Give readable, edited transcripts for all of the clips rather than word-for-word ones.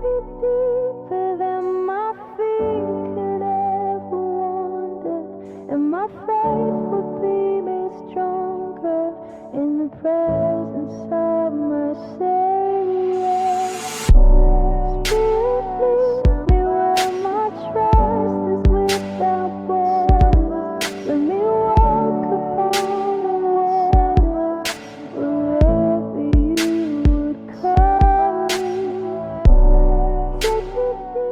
deeper than my feet could ever wander, and my faith will be made stronger in the presence of my Savior. Spirit, lead me where my trust is without border. Let me walk upon the water wherever you would call me. Take me.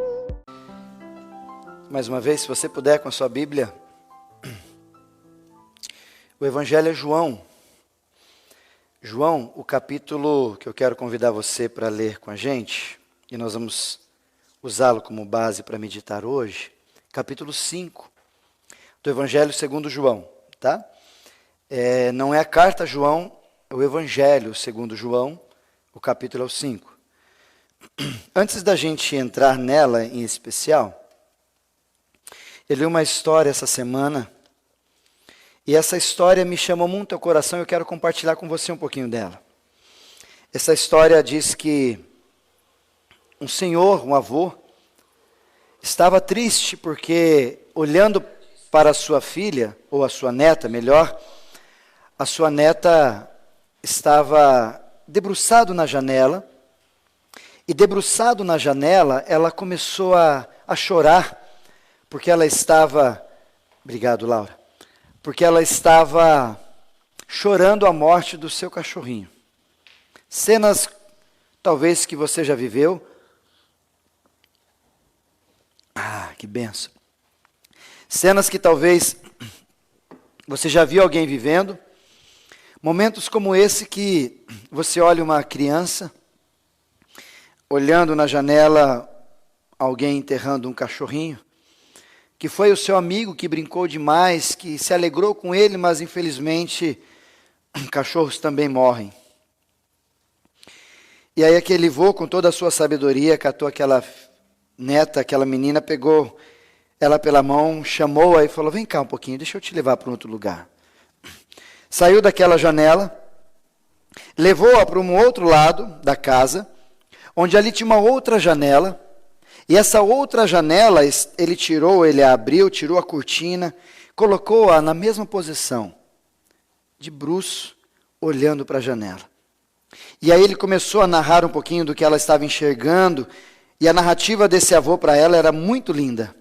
Mais uma vez, se você puder, com a sua Bíblia, o Evangelho é João. João, o capítulo que eu quero convidar você para ler com a gente, e nós vamos usá-lo como base para meditar hoje, capítulo 5 do Evangelho segundo João, tá? Não é a carta a João, é o Evangelho segundo João, o capítulo é o 5. Antes da gente entrar nela em especial, eu li uma história essa semana, e essa história me chamou muito ao coração e eu quero compartilhar com você um pouquinho dela. Essa história diz que um senhor, um avô, estava triste porque, olhando para a sua filha, ou a sua neta, melhor, a sua neta estava debruçado na janela, e debruçado na janela, ela começou a chorar, porque ela estava... Obrigado, Laura. Porque ela estava chorando a morte do seu cachorrinho. Cenas, talvez, que você já viveu. Ah, que benção. Cenas que talvez você já viu alguém vivendo. Momentos como esse que você olha uma criança, olhando na janela alguém enterrando um cachorrinho, que foi o seu amigo que brincou demais, que se alegrou com ele, mas infelizmente cachorros também morrem. E aí aquele vô, com toda a sua sabedoria, catou aquela neta, aquela menina, pegou ela pela mão, chamou-a e falou: vem cá um pouquinho, deixa eu te levar para um outro lugar. Saiu daquela janela, levou-a para um outro lado da casa, onde ali tinha uma outra janela. E essa outra janela, ele abriu, tirou a cortina, colocou-a na mesma posição, de bruços, olhando para a janela. E aí ele começou a narrar um pouquinho do que ela estava enxergando, e a narrativa desse avô para ela era muito linda.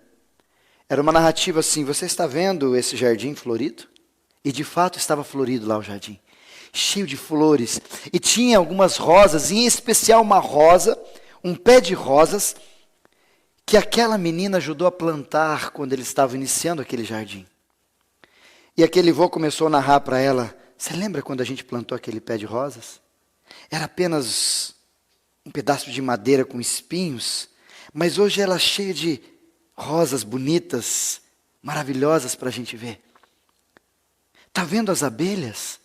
Era uma narrativa assim: você está vendo esse jardim florido? E de fato estava florido lá o jardim, cheio de flores, e tinha algumas rosas, em especial uma rosa, um pé de rosas, que aquela menina ajudou a plantar quando ele estava iniciando aquele jardim. E aquele vô começou a narrar para ela: você lembra quando a gente plantou aquele pé de rosas? Era apenas um pedaço de madeira com espinhos, mas hoje ela é cheia de rosas bonitas, maravilhosas para a gente ver. Está vendo as abelhas?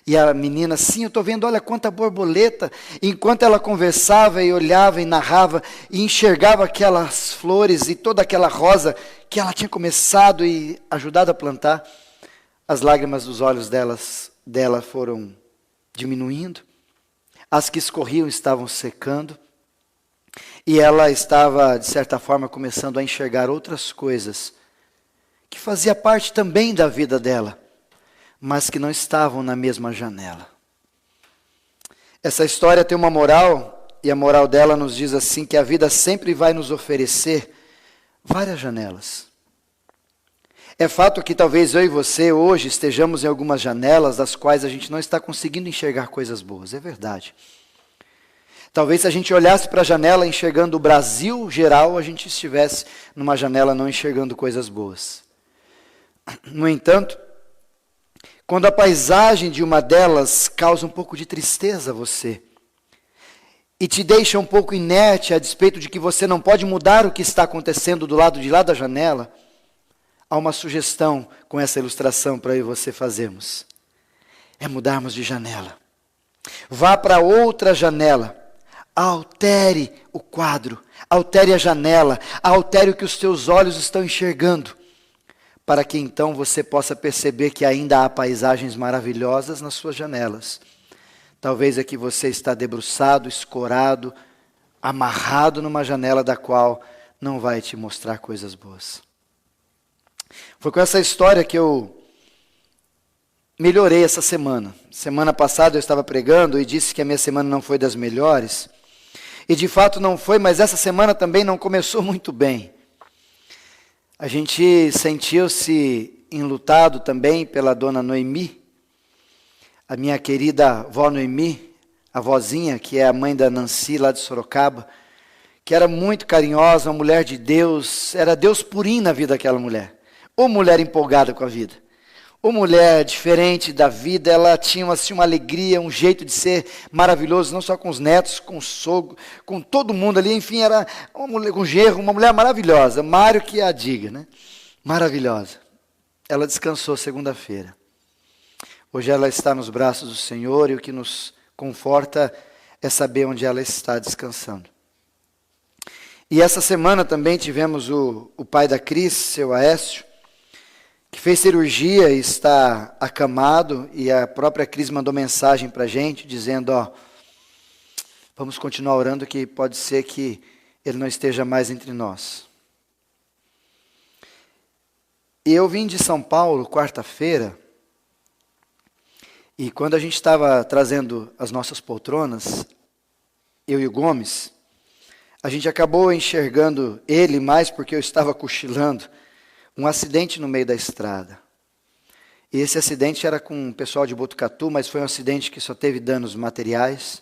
E a menina: sim, eu estou vendo, olha quanta borboleta. Enquanto ela conversava e olhava e narrava e enxergava aquelas flores e toda aquela rosa que ela tinha começado e ajudado a plantar, as lágrimas dos olhos dela foram diminuindo, as que escorriam estavam secando, e ela estava, de certa forma, começando a enxergar outras coisas que fazia parte também da vida dela, mas que não estavam na mesma janela. Essa história tem uma moral, e a moral dela nos diz assim, que a vida sempre vai nos oferecer várias janelas. É fato que talvez eu e você hoje estejamos em algumas janelas das quais a gente não está conseguindo enxergar coisas boas, é verdade. Talvez se a gente olhasse para a janela enxergando o Brasil geral, a gente estivesse numa janela não enxergando coisas boas. No entanto, quando a paisagem de uma delas causa um pouco de tristeza a você, e te deixa um pouco inerte a despeito de que você não pode mudar o que está acontecendo do lado de lá da janela, há uma sugestão com essa ilustração para eu e você fazermos. É mudarmos de janela. Vá para outra janela. Altere o quadro. Altere a janela. Altere o que os teus olhos estão enxergando. Para que então você possa perceber que ainda há paisagens maravilhosas nas suas janelas. Talvez é que você está debruçado, escorado, amarrado numa janela da qual não vai te mostrar coisas boas. Foi com essa história que eu melhorei essa semana. Semana passada eu estava pregando e disse que a minha semana não foi das melhores. E de fato não foi, mas essa semana também não começou muito bem. A gente sentiu-se enlutado também pela dona Noemi, a minha querida vó Noemi, a vozinha, que é a mãe da Nancy lá de Sorocaba, que era muito carinhosa, uma mulher de Deus, era Deus purinho na vida daquela mulher. Ou mulher empolgada com a vida, ou mulher diferente da vida, ela tinha assim, uma alegria, um jeito de ser maravilhoso, não só com os netos, com o sogro, com todo mundo ali, enfim, era uma mulher, com genro, uma mulher maravilhosa, Mário que a diga, né? Maravilhosa. Ela descansou segunda-feira. Hoje ela está nos braços do Senhor e o que nos conforta é saber onde ela está descansando. E essa semana também tivemos o pai da Cris, seu Aécio, que fez cirurgia e está acamado, e a própria Cris mandou mensagem para a gente, dizendo, vamos continuar orando que pode ser que ele não esteja mais entre nós. E eu vim de São Paulo, quarta-feira, e quando a gente estava trazendo as nossas poltronas, eu e o Gomes, a gente acabou enxergando ele mais porque eu estava cochilando, um acidente no meio da estrada. E esse acidente era com o pessoal de Botucatu, mas foi um acidente que só teve danos materiais.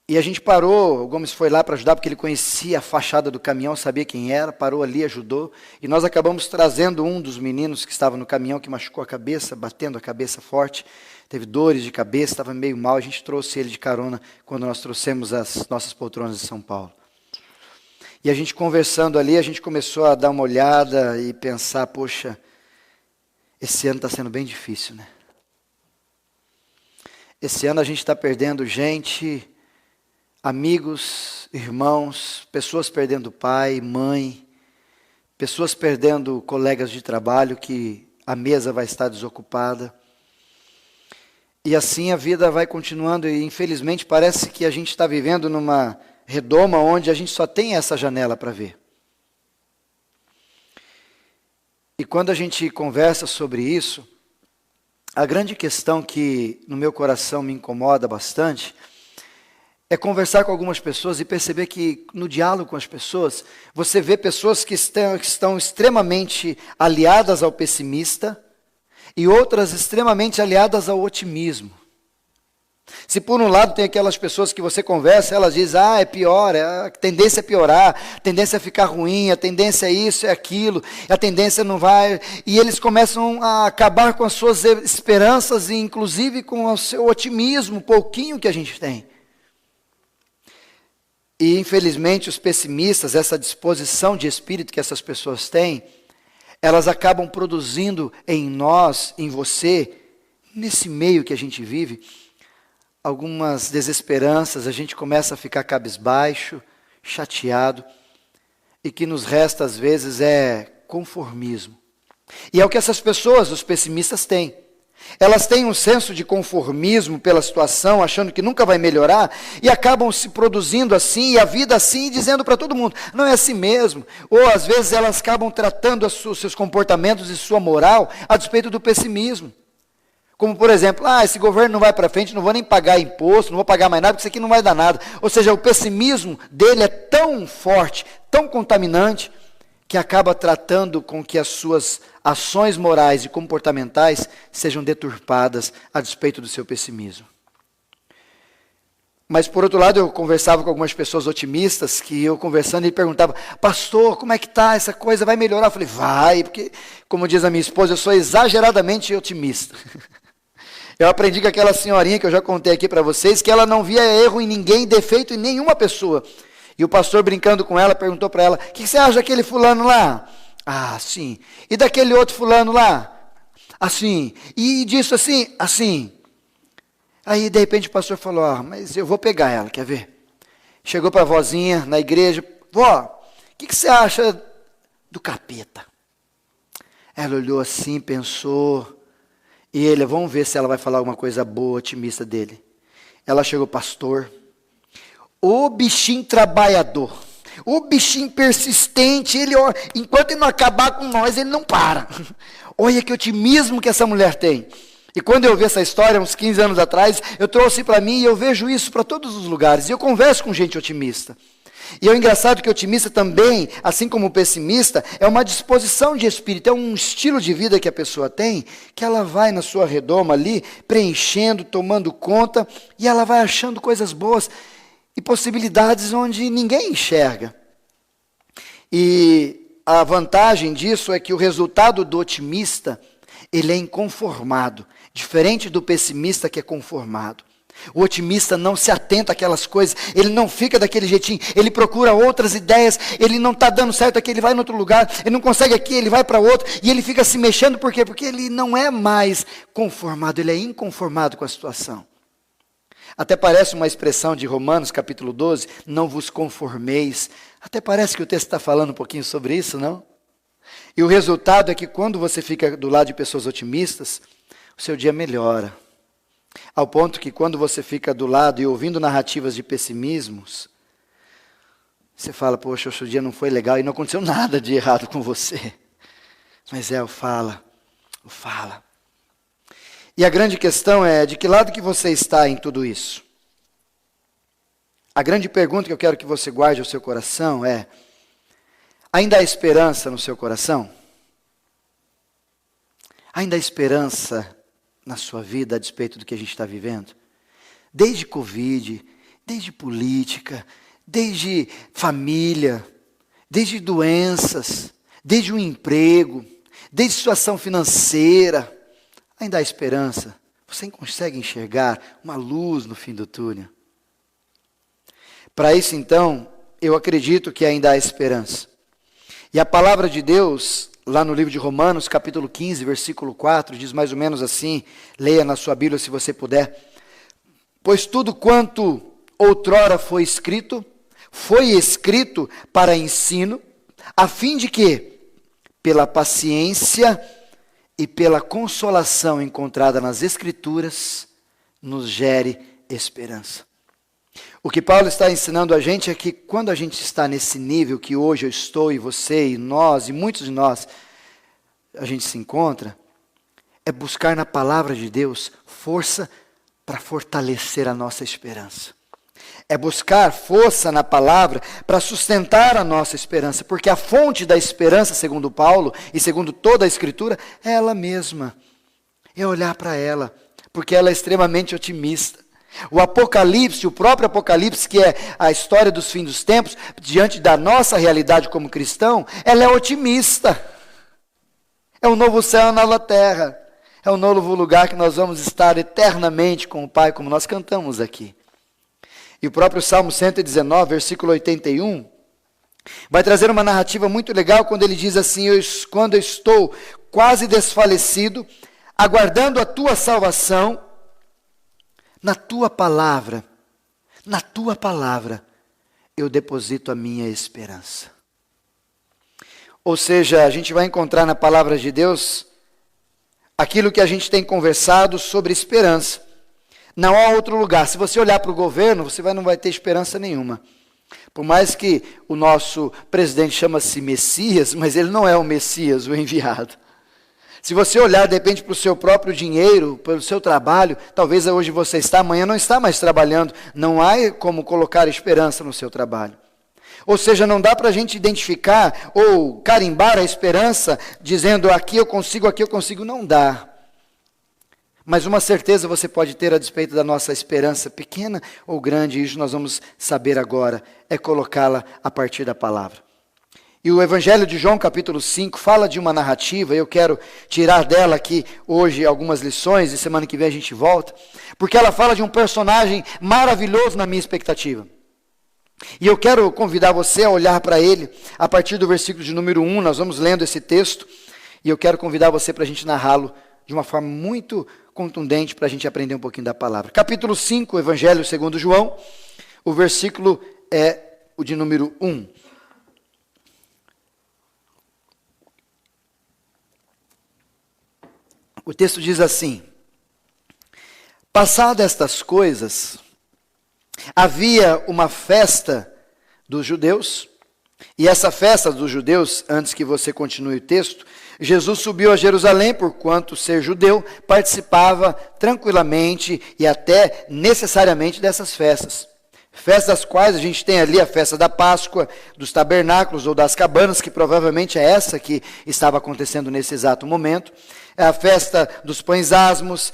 E a gente parou, o Gomes foi lá para ajudar, porque ele conhecia a fachada do caminhão, sabia quem era, parou ali, ajudou. E nós acabamos trazendo um dos meninos que estava no caminhão, que machucou a cabeça, batendo a cabeça forte, teve dores de cabeça, estava meio mal, a gente trouxe ele de carona quando nós trouxemos as nossas poltronas de São Paulo. E a gente conversando ali, a gente começou a dar uma olhada e pensar, poxa, esse ano está sendo bem difícil, né? Esse ano a gente está perdendo gente, amigos, irmãos, pessoas perdendo pai, mãe, pessoas perdendo colegas de trabalho que a mesa vai estar desocupada. E assim a vida vai continuando e infelizmente parece que a gente está vivendo numa redoma onde a gente só tem essa janela para ver. E quando a gente conversa sobre isso, a grande questão que no meu coração me incomoda bastante é conversar com algumas pessoas e perceber que no diálogo com as pessoas, você vê pessoas que estão extremamente aliadas ao pessimista e outras extremamente aliadas ao otimismo. Se por um lado tem aquelas pessoas que você conversa, elas dizem, é pior, a tendência é piorar, a tendência é ficar ruim, a tendência é isso, é aquilo, a tendência não vai... E eles começam a acabar com as suas esperanças e inclusive com o seu otimismo, pouquinho que a gente tem. E infelizmente os pessimistas, essa disposição de espírito que essas pessoas têm, elas acabam produzindo em nós, em você, nesse meio que a gente vive, algumas desesperanças, a gente começa a ficar cabisbaixo, chateado, e que nos resta às vezes é conformismo. E é o que essas pessoas, os pessimistas, têm. Elas têm um senso de conformismo pela situação, achando que nunca vai melhorar, e acabam se produzindo assim, e a vida assim, dizendo para todo mundo, não é assim mesmo. Ou às vezes elas acabam tratando os seus comportamentos e sua moral a despeito do pessimismo. Como, por exemplo, esse governo não vai para frente, não vou nem pagar imposto, não vou pagar mais nada, porque isso aqui não vai dar nada. Ou seja, o pessimismo dele é tão forte, tão contaminante, que acaba tratando com que as suas ações morais e comportamentais sejam deturpadas a despeito do seu pessimismo. Mas, por outro lado, eu conversava com algumas pessoas otimistas, que eu conversando, ele perguntava, pastor, como é que está essa coisa, vai melhorar? Eu falei, vai, porque, como diz a minha esposa, eu sou exageradamente otimista. Eu aprendi com aquela senhorinha que eu já contei aqui para vocês, que ela não via erro em ninguém, defeito em nenhuma pessoa. E o pastor, brincando com ela, perguntou para ela, o que você acha daquele fulano lá? Sim. E daquele outro fulano lá? Assim. E disso assim? Assim. Aí, de repente, o pastor falou, mas eu vou pegar ela, quer ver? Chegou para a vozinha na igreja, vó, o que você acha do capeta? Ela olhou assim, pensou... E ele, vamos ver se ela vai falar alguma coisa boa, otimista dele. Ela chegou, pastor, O bichinho trabalhador, o bichinho persistente, enquanto ele não acabar com nós, ele não para. Olha que otimismo que essa mulher tem. E quando eu vi essa história, uns 15 anos atrás, eu trouxe para mim e eu vejo isso para todos os lugares. E eu converso com gente otimista. E é engraçado que o otimista também, assim como o pessimista, é uma disposição de espírito, é um estilo de vida que a pessoa tem, que ela vai na sua redoma ali, preenchendo, tomando conta, e ela vai achando coisas boas e possibilidades onde ninguém enxerga. E a vantagem disso é que o resultado do otimista, ele é inconformado, diferente do pessimista que é conformado. O otimista não se atenta àquelas coisas, ele não fica daquele jeitinho, ele procura outras ideias, ele não está dando certo aqui, ele vai em outro lugar, ele não consegue aqui, ele vai para outro, e ele fica se mexendo, por quê? Porque ele não é mais conformado, ele é inconformado com a situação. Até parece uma expressão de Romanos capítulo 12, não vos conformeis, até parece que o texto está falando um pouquinho sobre isso, não? E o resultado é que quando você fica do lado de pessoas otimistas, o seu dia melhora. Ao ponto que quando você fica do lado e ouvindo narrativas de pessimismos, você fala, poxa, o seu dia não foi legal e não aconteceu nada de errado com você. Mas o fala. E a grande questão é, de que lado que você está em tudo isso? A grande pergunta que eu quero que você guarde ao seu coração é, ainda há esperança no seu coração? Ainda há esperança na sua vida a despeito do que a gente está vivendo? Desde Covid, desde política, desde família, desde doenças, desde um emprego, desde situação financeira, ainda há esperança? Você consegue enxergar uma luz no fim do túnel? Para isso, então, eu acredito que ainda há esperança. E a palavra de Deus, lá no livro de Romanos, capítulo 15, versículo 4, diz mais ou menos assim, leia na sua Bíblia se você puder. Pois tudo quanto outrora foi escrito para ensino, a fim de que, pela paciência e pela consolação encontrada nas Escrituras, nos gere esperança. O que Paulo está ensinando a gente é que quando a gente está nesse nível que hoje eu estou, e você, e nós, e muitos de nós, a gente se encontra, é buscar na palavra de Deus força para fortalecer a nossa esperança. É buscar força na palavra para sustentar a nossa esperança, porque a fonte da esperança, segundo Paulo, e segundo toda a Escritura, é ela mesma. É olhar para ela, porque ela é extremamente otimista. O Apocalipse, o próprio Apocalipse, que é a história dos fins dos tempos, diante da nossa realidade como cristão, ela é otimista. É um novo céu e uma nova terra. É um novo lugar que nós vamos estar eternamente com o Pai, como nós cantamos aqui. E o próprio Salmo 119, versículo 81, vai trazer uma narrativa muito legal quando ele diz assim, quando eu estou quase desfalecido, aguardando a tua salvação, na tua palavra, eu deposito a minha esperança. Ou seja, a gente vai encontrar na palavra de Deus aquilo que a gente tem conversado sobre esperança. Não há outro lugar. Se você olhar para o governo, você não vai ter esperança nenhuma. Por mais que o nosso presidente chama-se Messias, mas ele não é o Messias, o enviado. Se você olhar, de repente, para o seu próprio dinheiro, pelo seu trabalho, talvez hoje você está, amanhã não está mais trabalhando. Não há como colocar esperança no seu trabalho. Ou seja, não dá para a gente identificar ou carimbar a esperança, dizendo aqui eu consigo, não dá. Mas uma certeza você pode ter a despeito da nossa esperança, pequena ou grande, e isso nós vamos saber agora, é colocá-la a partir da palavra. E o Evangelho de João, capítulo 5, fala de uma narrativa, eu quero tirar dela aqui hoje algumas lições, e semana que vem a gente volta, porque ela fala de um personagem maravilhoso na minha expectativa. E eu quero convidar você a olhar para ele, a partir do versículo de número 1, nós vamos lendo esse texto, e eu quero convidar você para a gente narrá-lo de uma forma muito contundente, para a gente aprender um pouquinho da palavra. Capítulo 5, Evangelho segundo João, o versículo é o de número 1. O texto diz assim: passadas estas coisas, Havia uma festa dos judeus, e essa festa dos judeus, antes que você continue o texto, Jesus subiu a Jerusalém, porquanto ser judeu, participava tranquilamente e até necessariamente dessas festas. Festas das quais a gente tem ali a festa da Páscoa, dos tabernáculos ou das cabanas, que provavelmente é essa que estava acontecendo nesse exato momento. É a festa dos pães asmos,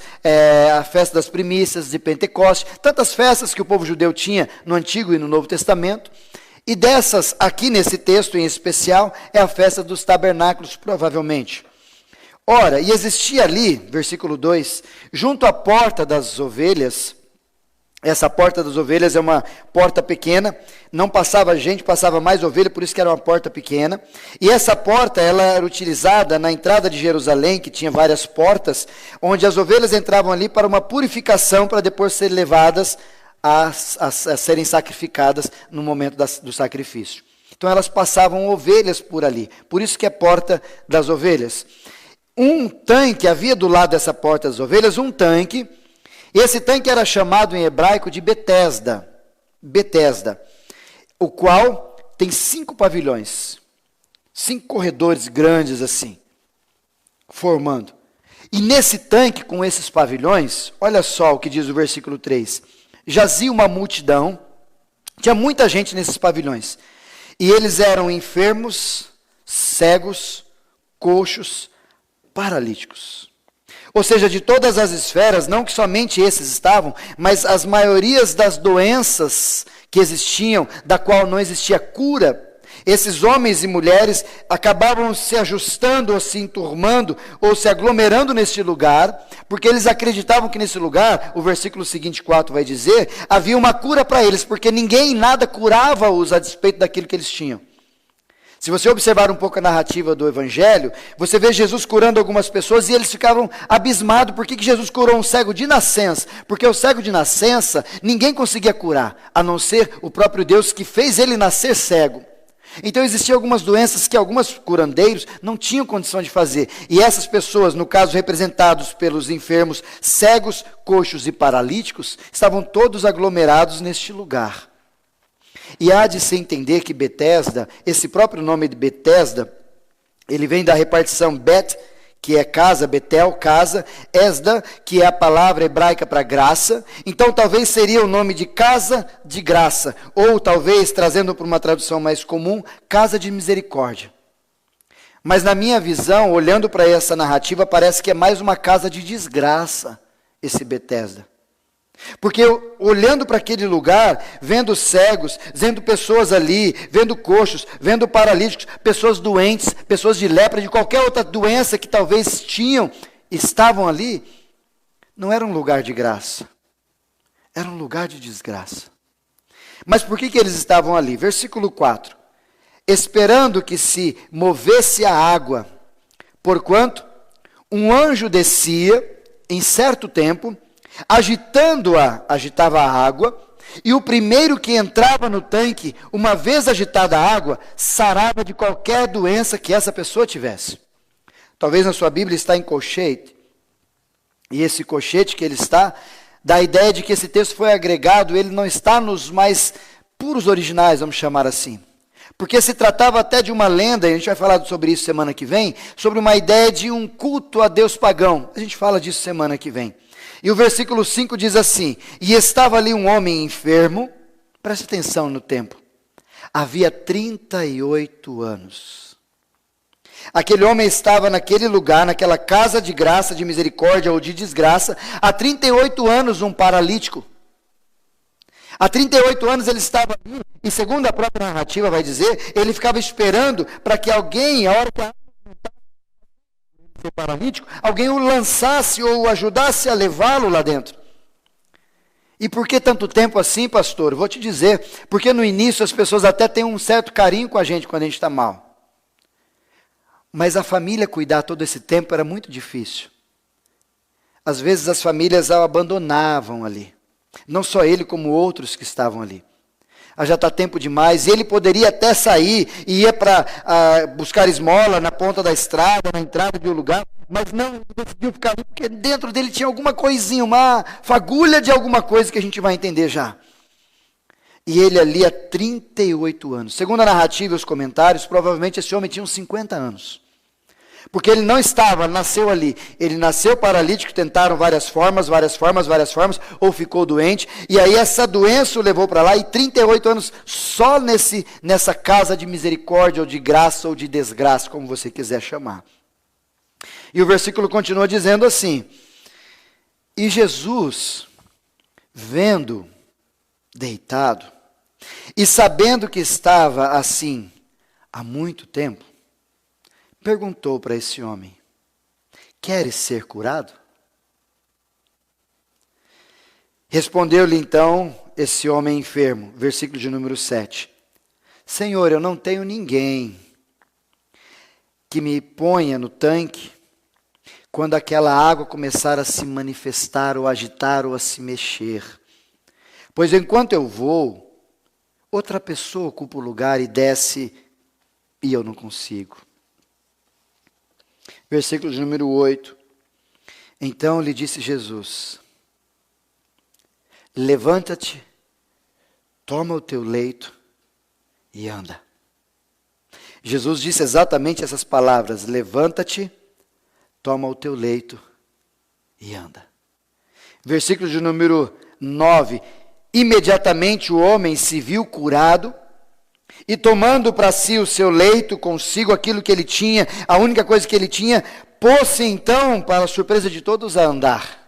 a festa das primícias de Pentecoste, tantas festas que o povo judeu tinha no Antigo e no Novo Testamento. E dessas, aqui nesse texto em especial, é a festa dos tabernáculos, provavelmente. Ora, e existia ali, versículo 2, junto à porta das ovelhas, essa porta das ovelhas é uma porta pequena, não passava gente, passava mais ovelha, por isso que era uma porta pequena. E essa porta, ela era utilizada na entrada de Jerusalém, que tinha várias portas, onde as ovelhas entravam ali para uma purificação, para depois serem levadas a serem sacrificadas no momento do sacrifício. Então elas passavam ovelhas por ali, por isso que é porta das ovelhas. Um tanque, havia do lado dessa porta das ovelhas, um tanque, e esse tanque era chamado em hebraico de Betesda, o qual tem 5 pavilhões, 5 corredores grandes assim, formando. E nesse tanque, com esses pavilhões, olha só o que diz o versículo 3, jazia uma multidão, tinha muita gente nesses pavilhões, e eles eram enfermos, cegos, coxos, paralíticos. Ou seja, de todas as esferas, não que somente esses estavam, mas as maiorias das doenças que existiam, da qual não existia cura, esses homens e mulheres acabavam se ajustando ou se enturmando ou se aglomerando neste lugar, porque eles acreditavam que nesse lugar, o versículo seguinte 4 vai dizer, havia uma cura para eles, porque ninguém nada curava-os a despeito daquilo que eles tinham. Se você observar um pouco a narrativa do Evangelho, você vê Jesus curando algumas pessoas e eles ficavam abismados. Por que Jesus curou um cego de nascença? Porque o cego de nascença, ninguém conseguia curar, a não ser o próprio Deus que fez ele nascer cego. Então existiam algumas doenças que alguns curandeiros não tinham condição de fazer. E essas pessoas, no caso representados pelos enfermos cegos, coxos e paralíticos, estavam todos aglomerados neste lugar. E há de se entender que Betesda, esse próprio nome de Betesda, ele vem da repartição Bet, que é casa, Betel, casa, Esda, que é a palavra hebraica para graça. Então talvez seria o nome de casa de graça, ou talvez, trazendo para uma tradução mais comum, casa de misericórdia. Mas na minha visão, olhando para essa narrativa, parece que é mais uma casa de desgraça, esse Betesda. Porque olhando para aquele lugar, vendo cegos, vendo pessoas ali, vendo coxos, vendo paralíticos, pessoas doentes, pessoas de lepra, de qualquer outra doença que talvez estavam ali, não era um lugar de graça, era um lugar de desgraça. Mas por que eles estavam ali? Versículo 4, esperando que se movesse a água, porquanto um anjo descia em certo tempo, agitava a água, e o primeiro que entrava no tanque, uma vez agitada a água, sarava de qualquer doença que essa pessoa tivesse. Talvez na sua Bíblia está em colchete, e esse colchete que ele está, dá a ideia de que esse texto foi agregado, ele não está nos mais puros originais, vamos chamar assim. Porque se tratava até de uma lenda, e a gente vai falar sobre isso semana que vem, sobre uma ideia de um culto a Deus pagão. A gente fala disso semana que vem. E o versículo 5 diz assim, e estava ali um homem enfermo, preste atenção no tempo, havia 38 anos. Aquele homem estava naquele lugar, naquela casa de graça, de misericórdia ou de desgraça, há 38 anos um paralítico. Há 38 anos ele estava ali, e segundo a própria narrativa vai dizer, ele ficava esperando para que alguém, a hora que a o paralítico, alguém o lançasse ou o ajudasse a levá-lo lá dentro. E por que tanto tempo assim, pastor? Vou te dizer, porque no início as pessoas até têm um certo carinho com a gente quando a gente está mal. Mas a família cuidar todo esse tempo era muito difícil. Às vezes as famílias o abandonavam ali. Não só ele, como outros que estavam ali. Já está tempo demais, e ele poderia até sair e ia para buscar esmola na ponta da estrada, na entrada de um lugar, mas não, ele decidiu ficar ali, porque dentro dele tinha alguma coisinha, uma fagulha de alguma coisa que a gente vai entender já. E ele ali há 38 anos. Segundo a narrativa e os comentários, provavelmente esse homem tinha uns 50 anos. Porque ele não estava, nasceu ali. Ele nasceu paralítico, tentaram várias formas, ou ficou doente. E aí essa doença o levou para lá, e 38 anos só nessa casa de misericórdia, ou de graça, ou de desgraça, como você quiser chamar. E o versículo continua dizendo assim: e Jesus, vendo deitado, e sabendo que estava assim há muito tempo, perguntou para esse homem: queres ser curado? Respondeu-lhe então esse homem enfermo, versículo de número 7. Senhor, eu não tenho ninguém que me ponha no tanque quando aquela água começar a se manifestar, ou agitar, ou a se mexer. Pois enquanto eu vou, outra pessoa ocupa o lugar e desce, e eu não consigo. Versículo de número 8. Então lhe disse Jesus: levanta-te, toma o teu leito e anda. Jesus disse exatamente essas palavras: levanta-te, toma o teu leito e anda. Versículo de número 9. Imediatamente o homem se viu curado, e tomando para si o seu leito, consigo aquilo que ele tinha, a única coisa que ele tinha, pôs-se então, para a surpresa de todos, a andar.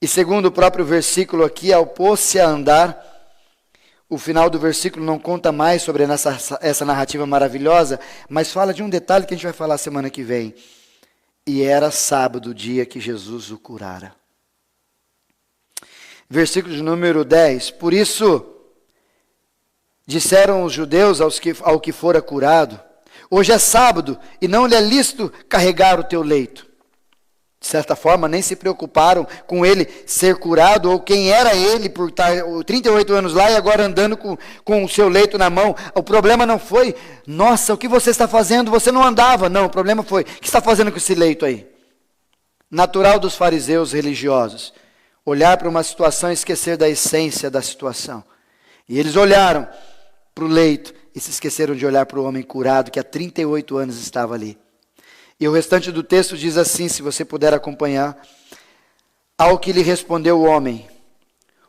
E segundo o próprio versículo aqui, ao pôs-se a andar, o final do versículo não conta mais sobre essa narrativa maravilhosa, mas fala de um detalhe que a gente vai falar semana que vem. E era sábado, o dia que Jesus o curara. Versículo de número 10. Por isso, disseram os judeus ao que fora curado: hoje é sábado, e não lhe é lícito carregar o teu leito. De certa forma, nem se preocuparam com ele ser curado, ou quem era ele por estar 38 anos lá e agora andando com o seu leito na mão. O problema não foi: nossa, o que você está fazendo? Você não andava. Não, o problema foi: o que está fazendo com esse leito aí? Natural dos fariseus religiosos. Olhar para uma situação e esquecer da essência da situação. E eles olharam para o leito e se esqueceram de olhar para o homem curado que há 38 anos estava ali. E o restante do texto diz assim, se você puder acompanhar: ao que lhe respondeu o homem: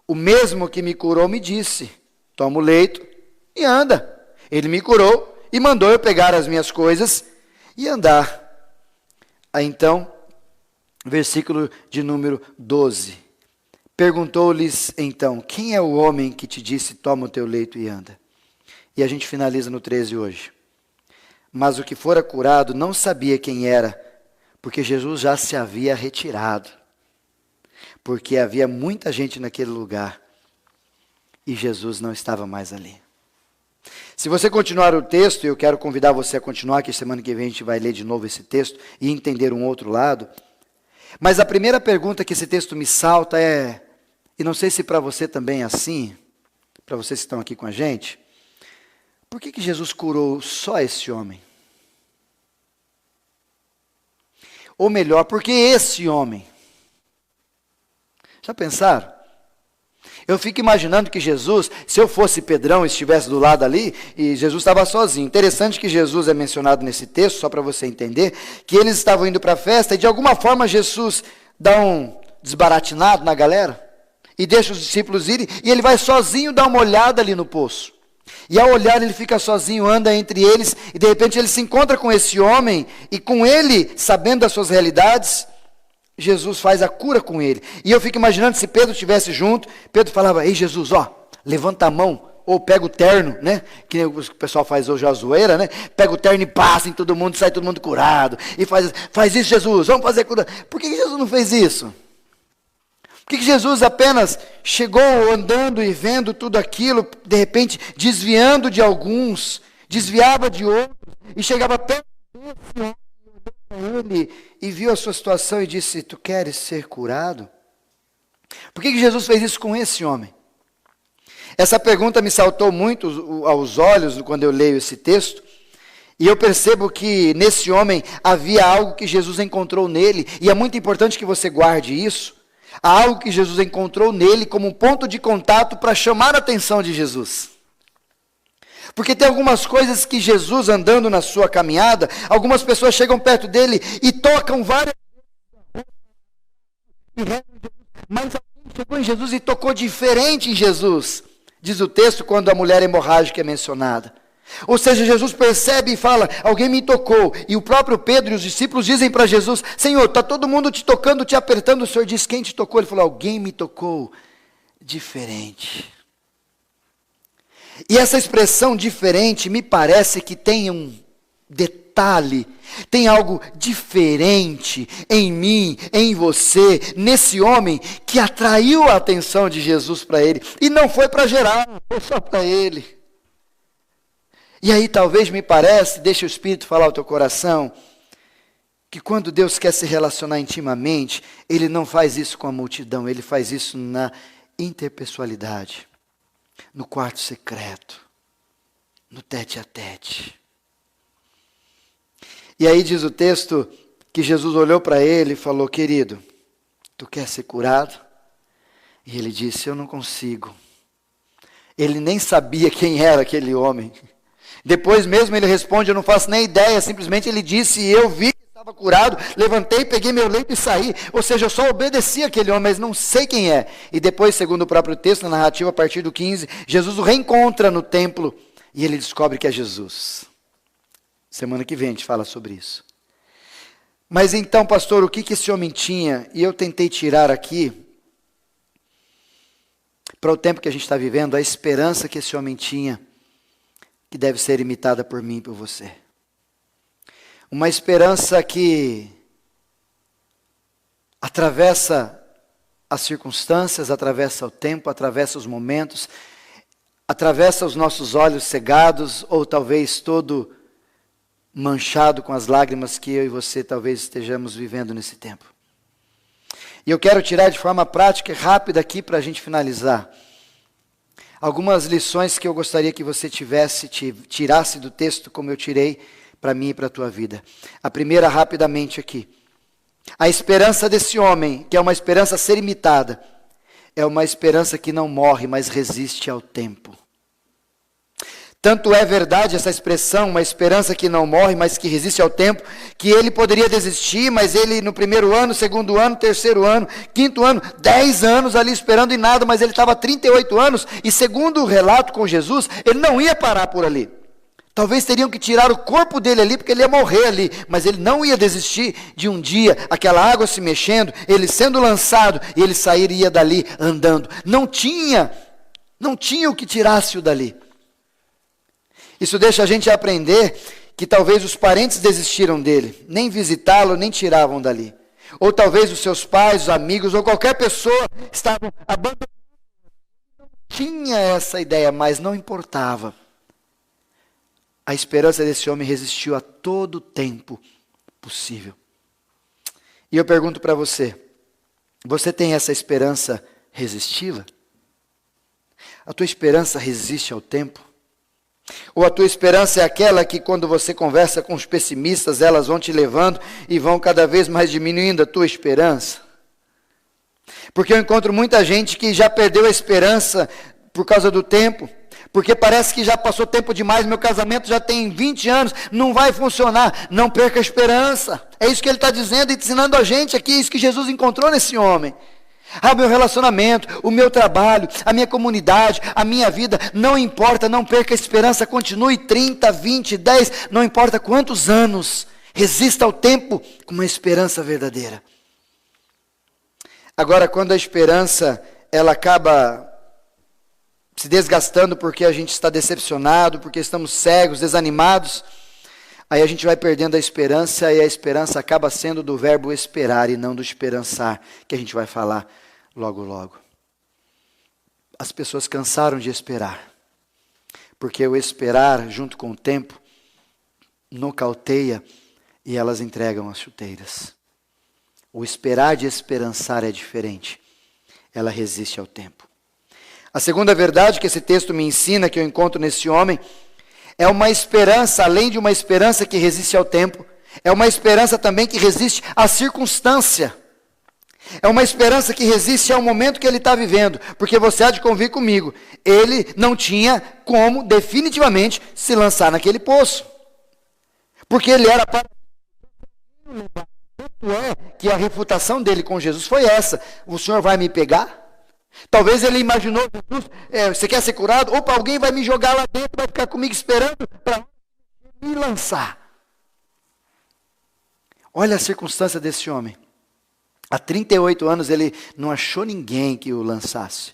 o mesmo que me curou me disse, toma o leito e anda. Ele me curou e mandou eu pegar as minhas coisas e andar. Aí então, versículo de número 12. Perguntou-lhes então: quem é o homem que te disse, toma o teu leito e anda? E a gente finaliza no 13 hoje. Mas o que fora curado não sabia quem era, porque Jesus já se havia retirado. Porque havia muita gente naquele lugar e Jesus não estava mais ali. Se você continuar o texto, e eu quero convidar você a continuar, que semana que vem a gente vai ler de novo esse texto e entender um outro lado. Mas a primeira pergunta que esse texto me salta é, e não sei se para você também é assim, para vocês que estão aqui com a gente: por que Jesus curou só esse homem? Ou melhor, por que esse homem? Já pensaram? Eu fico imaginando que Jesus, se eu fosse Pedrão e estivesse do lado ali, e Jesus estava sozinho. Interessante que Jesus é mencionado nesse texto, só para você entender, que eles estavam indo para a festa, e de alguma forma Jesus dá um desbaratinado na galera, e deixa os discípulos irem, e ele vai sozinho dar uma olhada ali no poço. E ao olhar ele fica sozinho, anda entre eles, e de repente ele se encontra com esse homem, e com ele, sabendo das suas realidades, Jesus faz a cura com ele. E eu fico imaginando, se Pedro estivesse junto, Pedro falava: ei Jesus, levanta a mão, ou pega o terno, né? Que o pessoal faz hoje a zoeira, né? Pega o terno e passa em todo mundo, sai todo mundo curado. E faz isso, Jesus, vamos fazer cura. Por que Jesus não fez isso? Por que Jesus apenas chegou andando e vendo tudo aquilo, de repente desviando de alguns, desviava de outros, e chegava perto desse homem, ele e viu a sua situação e disse: tu queres ser curado? Por que Jesus fez isso com esse homem? Essa pergunta me saltou muito aos olhos quando eu leio esse texto, e eu percebo que nesse homem havia algo que Jesus encontrou nele, e é muito importante que você guarde isso, Há algo que Jesus encontrou nele como um ponto de contato para chamar a atenção de Jesus. Porque tem algumas coisas que Jesus, andando na sua caminhada, algumas pessoas chegam perto dele e tocam várias vezes. Mas alguém chegou em Jesus e tocou diferente em Jesus. Diz o texto quando a mulher hemorrágica é mencionada. Ou seja, Jesus percebe e fala, alguém me tocou. E o próprio Pedro e os discípulos dizem para Jesus, Senhor, está todo mundo te tocando, te apertando. O Senhor diz, quem te tocou? Ele falou, alguém me tocou diferente. E essa expressão diferente me parece que tem um detalhe, tem algo diferente em mim, em você, nesse homem que atraiu a atenção de Jesus para ele. E não foi para geral, foi só para ele. E aí talvez me parece, deixa o Espírito falar ao teu coração, que quando Deus quer se relacionar intimamente, Ele não faz isso com a multidão, Ele faz isso na interpessoalidade. No quarto secreto, no tete a tete. E aí diz o texto que Jesus olhou para ele e falou, querido, tu quer ser curado? E ele disse, eu não consigo. Ele nem sabia quem era aquele homem. Depois mesmo ele responde, eu não faço nem ideia, simplesmente ele disse, eu vi que estava curado, levantei, peguei meu leito e saí. Ou seja, eu só obedeci aquele homem, mas não sei quem é. E depois, segundo o próprio texto, na narrativa, a partir do 15, Jesus o reencontra no templo e ele descobre que é Jesus. Semana que vem a gente fala sobre isso. Mas então, pastor, o que esse homem tinha? E eu tentei tirar aqui, para o tempo que a gente está vivendo, a esperança que esse homem tinha, que deve ser imitada por mim e por você. Uma esperança que atravessa as circunstâncias, atravessa o tempo, atravessa os momentos, atravessa os nossos olhos cegados, ou talvez todo manchado com as lágrimas que eu e você talvez estejamos vivendo nesse tempo. E eu quero tirar de forma prática e rápida aqui para a gente finalizar algumas lições que eu gostaria que você tirasse do texto como eu tirei para mim e para a tua vida. A primeira, rapidamente aqui. A esperança desse homem, que é uma esperança a ser imitada, é uma esperança que não morre, mas resiste ao tempo. Tanto é verdade essa expressão, uma esperança que não morre, mas que resiste ao tempo, que ele poderia desistir, mas ele no primeiro ano, segundo ano, terceiro ano, quinto ano, 10 anos ali esperando e nada, mas ele estava 38 anos, e segundo o relato com Jesus, ele não ia parar por ali. Talvez teriam que tirar o corpo dele ali, porque ele ia morrer ali, mas ele não ia desistir de um dia, aquela água se mexendo, ele sendo lançado, e ele sairia dali andando. Não tinha o que tirasse-o dali. Isso deixa a gente aprender que talvez os parentes desistiram dele, nem visitá-lo, nem tiravam dali. Ou talvez os seus pais, os amigos, ou qualquer pessoa estavam abandonando. Não tinha essa ideia, mas não importava. A esperança desse homem resistiu a todo o tempo possível. E eu pergunto para você, você tem essa esperança resistiva? A tua esperança resiste ao tempo? Ou a tua esperança é aquela que quando você conversa com os pessimistas, elas vão te levando e vão cada vez mais diminuindo a tua esperança? Porque eu encontro muita gente que já perdeu a esperança por causa do tempo, porque parece que já passou tempo demais, meu casamento já tem 20 anos, não vai funcionar. Não perca a esperança. É isso que ele está dizendo e ensinando a gente aqui, é isso que Jesus encontrou nesse homem. O meu relacionamento, o meu trabalho, a minha comunidade, a minha vida, não importa, não perca a esperança, continue 30, 20, 10, não importa quantos anos, resista ao tempo com uma esperança verdadeira. Agora, quando a esperança, ela acaba se desgastando porque a gente está decepcionado, porque estamos cegos, desanimados, aí a gente vai perdendo a esperança e a esperança acaba sendo do verbo esperar e não do esperançar, que a gente vai falar logo, logo. As pessoas cansaram de esperar, porque o esperar junto com o tempo nocauteia e elas entregam as chuteiras. O esperar de esperançar é diferente, ela resiste ao tempo. A segunda verdade que esse texto me ensina, que eu encontro nesse homem, é uma esperança, além de uma esperança que resiste ao tempo, é uma esperança também que resiste à circunstância. É uma esperança que resiste ao momento que ele está vivendo, porque você há de convir comigo, ele não tinha como definitivamente se lançar naquele poço, porque ele era para... Tanto é que a refutação dele com Jesus foi essa: o Senhor vai me pegar? Talvez ele imaginou, Jesus, você quer ser curado? Opa, alguém vai me jogar lá dentro, vai ficar comigo esperando para me lançar. Olha a circunstância desse homem. Há 38 anos ele não achou ninguém que o lançasse.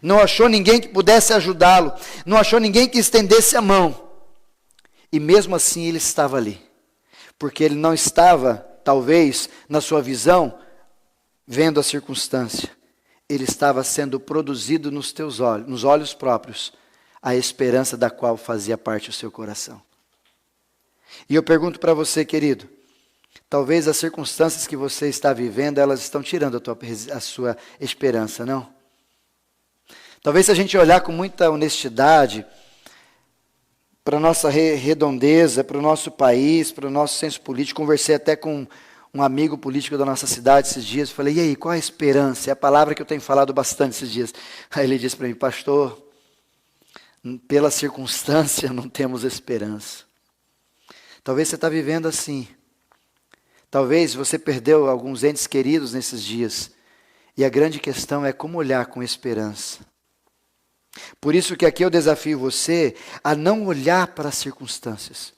Não achou ninguém que pudesse ajudá-lo. Não achou ninguém que estendesse a mão. E mesmo assim ele estava ali. Porque ele não estava, talvez, na sua visão, vendo a circunstância. Ele estava sendo produzido nos teus olhos, nos olhos próprios, a esperança da qual fazia parte o seu coração. E eu pergunto para você, querido, talvez as circunstâncias que você está vivendo, elas estão tirando a sua esperança, não? Talvez se a gente olhar com muita honestidade para a nossa redondeza, para o nosso país, para o nosso senso político, conversei até com um amigo político da nossa cidade esses dias, falei, e aí, qual a esperança? É a palavra que eu tenho falado bastante esses dias. Aí ele disse para mim, pastor, pela circunstância não temos esperança. Talvez você está vivendo assim. Talvez você perdeu alguns entes queridos nesses dias. E a grande questão é como olhar com esperança. Por isso que aqui eu desafio você a não olhar para as circunstâncias.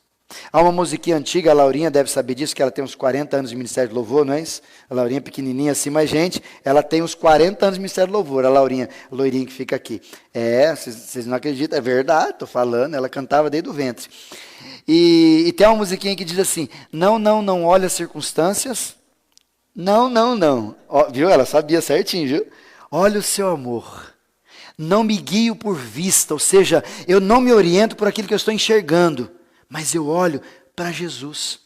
Há uma musiquinha antiga, a Laurinha deve saber disso, que ela tem uns 40 anos de Ministério de Louvor, não é isso? A Laurinha pequenininha assim, mas gente, ela tem uns 40 anos de Ministério de Louvor, a Laurinha, a loirinha que fica aqui. Vocês não acreditam, é verdade, estou falando, ela cantava desde o ventre. E tem uma musiquinha que diz assim, não olha as circunstâncias, não. Ó, viu? Ela sabia certinho, viu? Olha o seu amor. Não me guio por vista, ou seja, eu não me oriento por aquilo que eu estou enxergando, mas eu olho para Jesus.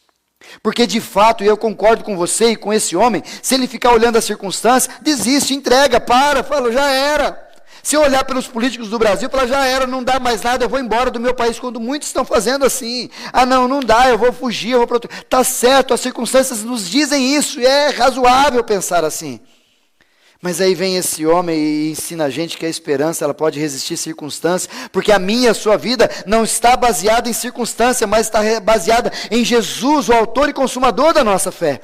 Porque de fato, e eu concordo com você e com esse homem, se ele ficar olhando as circunstâncias, desiste, entrega, fala, já era. Se eu olhar pelos políticos do Brasil, fala, já era, não dá mais nada, eu vou embora do meu país, quando muitos estão fazendo assim. Não dá, eu vou fugir, eu vou para outro... Está certo, as circunstâncias nos dizem isso, e é razoável pensar assim. Mas aí vem esse homem e ensina a gente que a esperança ela pode resistir circunstâncias, porque a minha e a sua vida não está baseada em circunstância, mas está baseada em Jesus, o autor e consumador da nossa fé.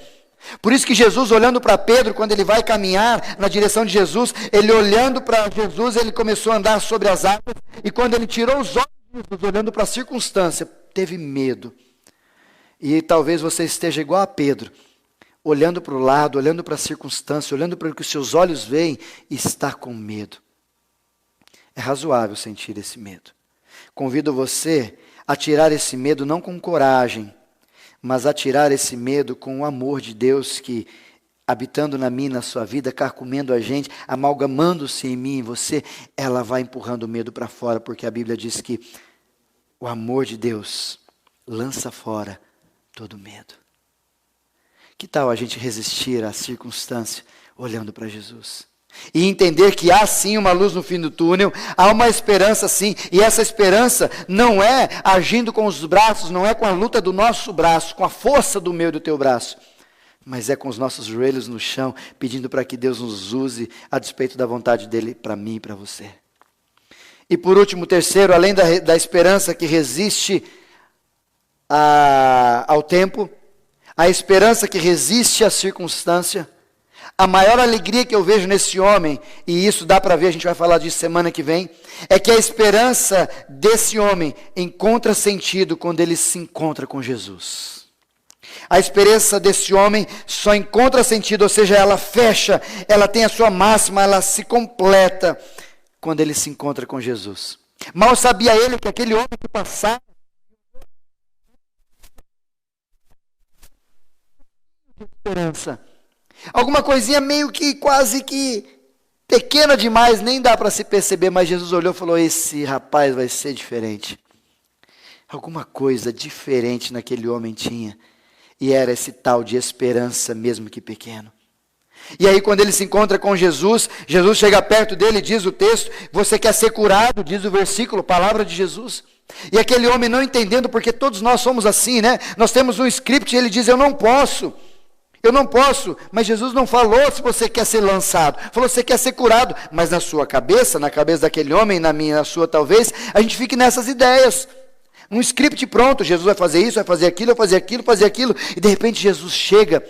Por isso que Jesus, olhando para Pedro, quando ele vai caminhar na direção de Jesus, ele olhando para Jesus, ele começou a andar sobre as águas, e quando ele tirou os olhos de Jesus, olhando para a circunstância, teve medo. E talvez você esteja igual a Pedro, olhando para o lado, olhando para a circunstância, olhando para o que os seus olhos veem, e está com medo. É razoável sentir esse medo. Convido você a tirar esse medo não com coragem, mas a tirar esse medo com o amor de Deus que, habitando na minha e na sua vida, carcomendo a gente, amalgamando-se em mim e em você, ela vai empurrando o medo para fora, porque a Bíblia diz que o amor de Deus lança fora todo medo. Que tal a gente resistir à circunstância olhando para Jesus? E entender que há sim uma luz no fim do túnel, há uma esperança sim, e essa esperança não é agindo com os braços, não é com a luta do nosso braço, com a força do meu e do teu braço, mas é com os nossos joelhos no chão, pedindo para que Deus nos use a despeito da vontade dEle para mim e para você. E por último, terceiro, além da esperança que resiste ao tempo, a esperança que resiste à circunstância, a maior alegria que eu vejo nesse homem, e isso dá para ver, a gente vai falar disso semana que vem, é que a esperança desse homem encontra sentido quando ele se encontra com Jesus. A esperança desse homem só encontra sentido, ou seja, ela fecha, ela tem a sua máxima, ela se completa quando ele se encontra com Jesus. Mal sabia ele que aquele homem que passava, esperança. Alguma coisinha meio que quase que pequena demais, nem dá para se perceber, mas Jesus olhou e falou, esse rapaz vai ser diferente. Alguma coisa diferente naquele homem tinha, e era esse tal de esperança mesmo que pequeno. E aí quando ele se encontra com Jesus, Jesus chega perto dele, diz o texto, você quer ser curado, diz o versículo, palavra de Jesus. E aquele homem não entendendo, porque todos nós somos assim, né? Nós temos um script e ele diz, eu não posso. Eu não posso, mas Jesus não falou se você quer ser lançado, falou se você quer ser curado, mas na sua cabeça, na cabeça daquele homem, na minha, na sua talvez, a gente fique nessas ideias. Um script pronto, Jesus vai fazer isso, vai fazer aquilo, vai fazer aquilo, fazer aquilo, e de repente Jesus chega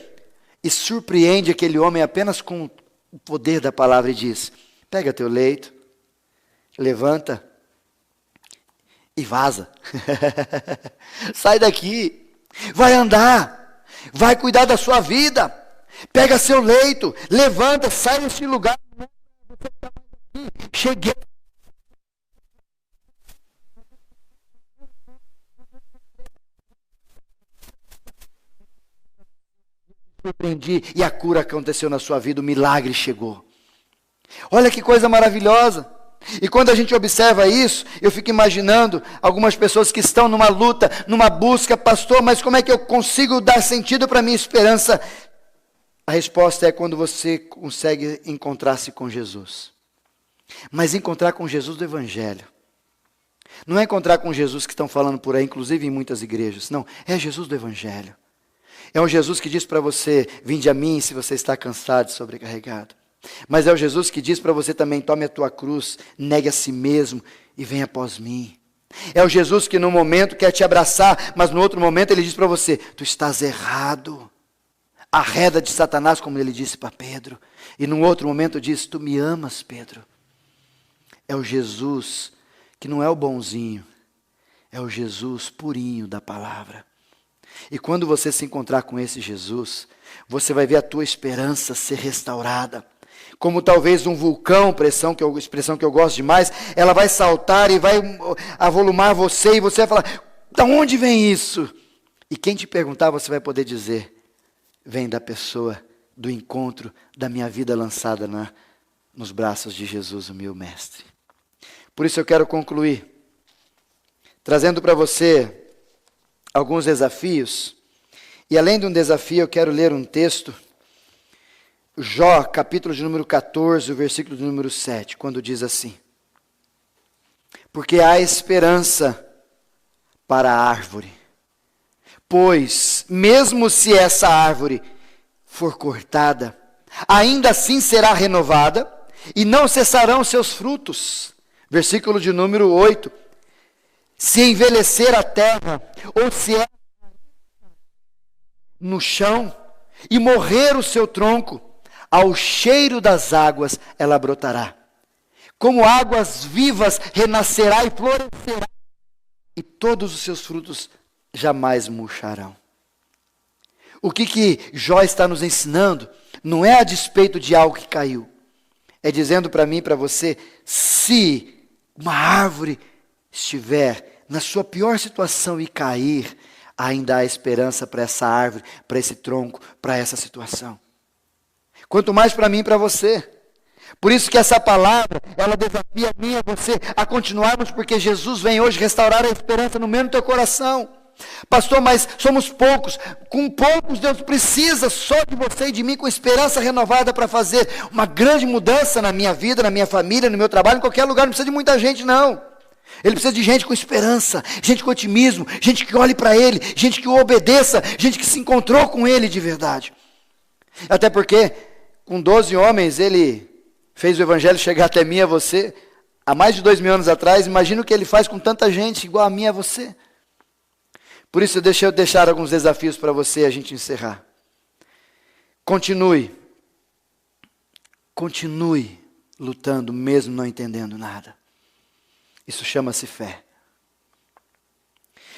e surpreende aquele homem apenas com o poder da palavra e diz: pega teu leito, levanta e vaza. Sai daqui, vai andar. Vai cuidar da sua vida. Pega seu leito, levanta, sai desse lugar. Cheguei. Surpreendi e a cura aconteceu na sua vida, o milagre chegou. Olha que coisa maravilhosa. E quando a gente observa isso, eu fico imaginando algumas pessoas que estão numa luta, numa busca, pastor, mas como é que eu consigo dar sentido para a minha esperança? A resposta é quando você consegue encontrar-se com Jesus. Mas encontrar com Jesus do Evangelho. Não é encontrar com Jesus que estão falando por aí, inclusive em muitas igrejas. Não, é Jesus do Evangelho. É um Jesus que diz para você: vinde a mim se você está cansado e sobrecarregado. Mas é o Jesus que diz para você também: tome a tua cruz, negue a si mesmo e venha após mim. É o Jesus que num momento quer te abraçar, mas no outro momento ele diz para você: tu estás errado. Arreda de Satanás, como ele disse para Pedro. E num outro momento diz: tu me amas, Pedro. É o Jesus que não é o bonzinho, é o Jesus purinho da palavra. E quando você se encontrar com esse Jesus, você vai ver a tua esperança ser restaurada. Como talvez um vulcão, expressão que eu gosto demais, ela vai saltar e vai avolumar você, e você vai falar: da onde vem isso? E quem te perguntar, você vai poder dizer: vem da pessoa, do encontro da minha vida lançada nos braços de Jesus, o meu mestre. Por isso eu quero concluir, trazendo para você alguns desafios. E além de um desafio, eu quero ler um texto, Jó, capítulo de número 14, o versículo de número 7, quando diz assim: porque há esperança para a árvore, pois, mesmo se essa árvore for cortada, ainda assim será renovada, e não cessarão seus frutos. Versículo de número 8, se envelhecer a terra, ou se é no chão, e morrer o seu tronco, ao cheiro das águas ela brotará. Como águas vivas renascerá e florescerá, e todos os seus frutos jamais murcharão. O que Jó está nos ensinando não é a despeito de algo que caiu. É dizendo para mim e para você: se uma árvore estiver na sua pior situação e cair, ainda há esperança para essa árvore, para esse tronco, para essa situação. Quanto mais para mim e para você. Por isso que essa palavra, ela desafia a mim e a você a continuarmos, porque Jesus vem hoje restaurar a esperança no meio do teu coração. Pastor, mas somos poucos. Com poucos, Deus precisa só de você e de mim, com esperança renovada, para fazer uma grande mudança na minha vida, na minha família, no meu trabalho, em qualquer lugar. Não precisa de muita gente, não. Ele precisa de gente com esperança, gente com otimismo, gente que olhe para Ele, gente que o obedeça, gente que se encontrou com Ele de verdade. Até porque, com 12 homens, Ele fez o Evangelho chegar até mim e a você, há mais de 2000 anos atrás. Imagina o que Ele faz com tanta gente igual a mim e a você. Por isso, deixa eu deixar alguns desafios para você, a gente encerrar. Continue lutando, mesmo não entendendo nada. Isso chama-se fé.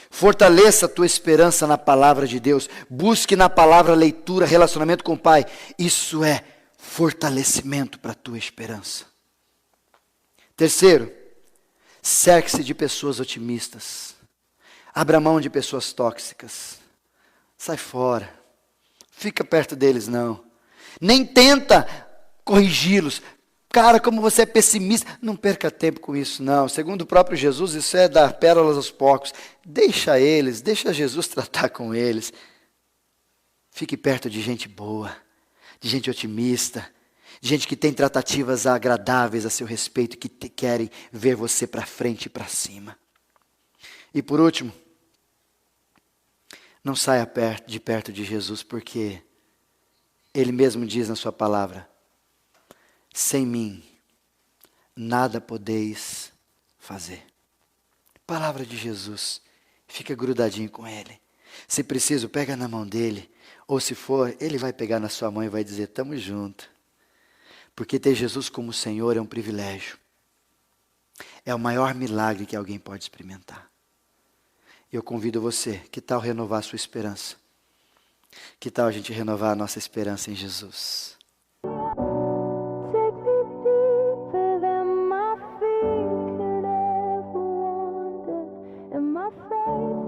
Fortaleça a tua esperança na palavra de Deus. Busque na palavra leitura, relacionamento com o Pai. Isso é fortalecimento para a tua esperança. Terceiro, cerque-se de pessoas otimistas. Abra mão de pessoas tóxicas. Sai fora. Fica perto deles, não. Nem tenta corrigi-los. Cara, como você é pessimista. Não perca tempo com isso, não. Segundo o próprio Jesus, isso é dar pérolas aos porcos. Deixa eles, deixa Jesus tratar com eles. Fique perto de gente boa, de gente otimista, de gente que tem tratativas agradáveis a seu respeito, que querem ver você para frente e para cima. E por último, não saia de perto de Jesus, porque Ele mesmo diz na sua palavra: sem mim, nada podeis fazer. Palavra de Jesus. Fica grudadinho com Ele. Se preciso, pega na mão dele. Ou se for, Ele vai pegar na sua mão e vai dizer: estamos juntos. Porque ter Jesus como Senhor é um privilégio. É o maior milagre que alguém pode experimentar. Eu convido você, que tal renovar a sua esperança? Que tal a gente renovar a nossa esperança em Jesus? Take me deeper than my feet could ever wander, and my faith